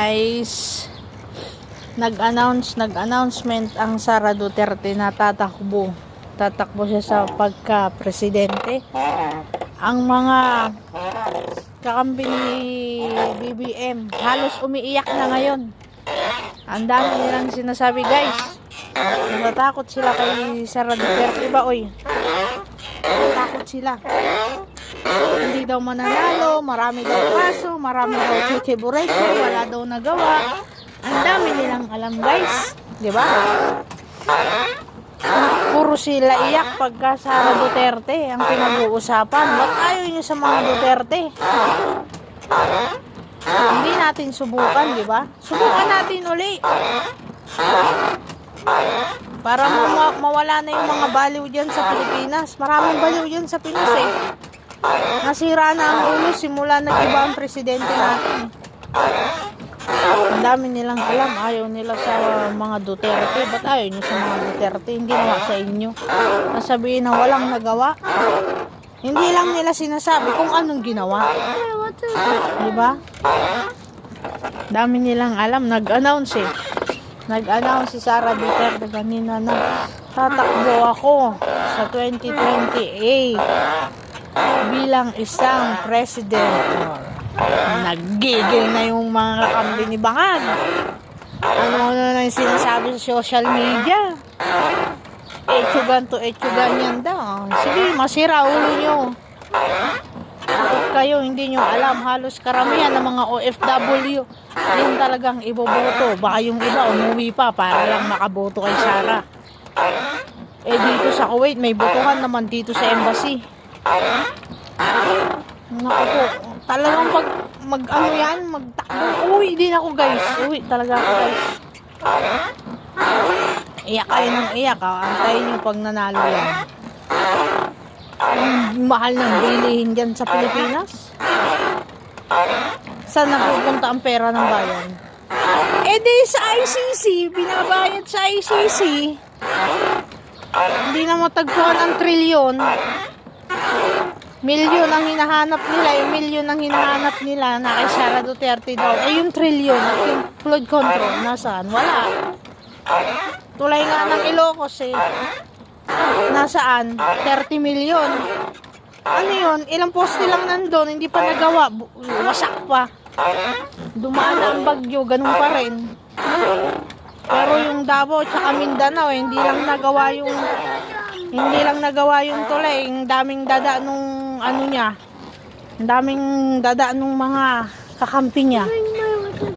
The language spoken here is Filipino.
guys, nag-announcement ang Sara Duterte na tatakbo siya sa pagka-presidente. Ang mga kakampi ni BBM halos umiiyak na ngayon. Ang dami nilang sinasabi, guys. Natatakot sila kay Sara Duterte ba, oy? Natatakot sila. Hindi daw mananalo, marami daw kaso, marami daw chichibureso, wala daw nagawa. Ang dami nilang alam, guys. Di ba? Puro sila iyak pagka Sara Duterte ang pinag-uusapan. Ba't ayaw nyo sa mga Duterte? Hindi natin subukan, di ba? Subukan natin uli. Para mawala na yung mga baliw dyan sa Pilipinas. Maraming baliw dyan sa Pinas eh. Nasira na ang ulo simula nag-iba ang presidente natin. Ang dami nilang alam. Ayaw nila sa mga Duterte. Ba't ayaw nyo sa mga Duterte? Hindi naman sa inyo. Nasabihin na walang nagawa. Hindi lang nila sinasabi kung anong ginawa. Diba? Dami nilang alam. Nag-announce eh. Nag-announce si Sara Duterte kanina na tatakbo ako sa 2028 bilang isang president. Naggigil na yung mga kakampi ni Bangag. Ano na yung sinasabi sa social media. Etsugan to etsugan yan daw. Sige, masira ulo nyo. Takot kayo, hindi nyo alam. Halos karamihan ng mga OFW yun talagang iboboto. Baka yung iba umuwi pa para lang makaboto kay Sara. Eh dito sa Kuwait may botohan naman dito sa embassy. Naku po, talagang pag mag-ano yan, magtakbo. Uwi din ako, guys. Uwi talaga ako, guys. Iyak kayo ng iyak, ha. Antayin nyo pag nanalo yan. Mahal ng bilihin dyan sa Pilipinas. Saan napupunta ang pera ng bayan? Eh di sa ICC, binabayad sa ICC. Hindi na matagpuan ang trilyon. Milyon ang hinahanap nila, yung milyon ang hinahanap nila na kay Sara Duterte daw. Eh yung trilyon at yung flood control, nasaan? Wala. Tulay nga ng Ilocos eh. Nasaan? 30 milyon. Ano yun? Ilang poste lang nandun, hindi pa nagawa. Wasak pa. Dumaan na ang bagyo, ganun pa rin. Pero yung Davao at Mindanao, hindi lang nagawa yung tulay. Yung daming dada nung ano niya. Ang daming dada nung mga kakampi niya.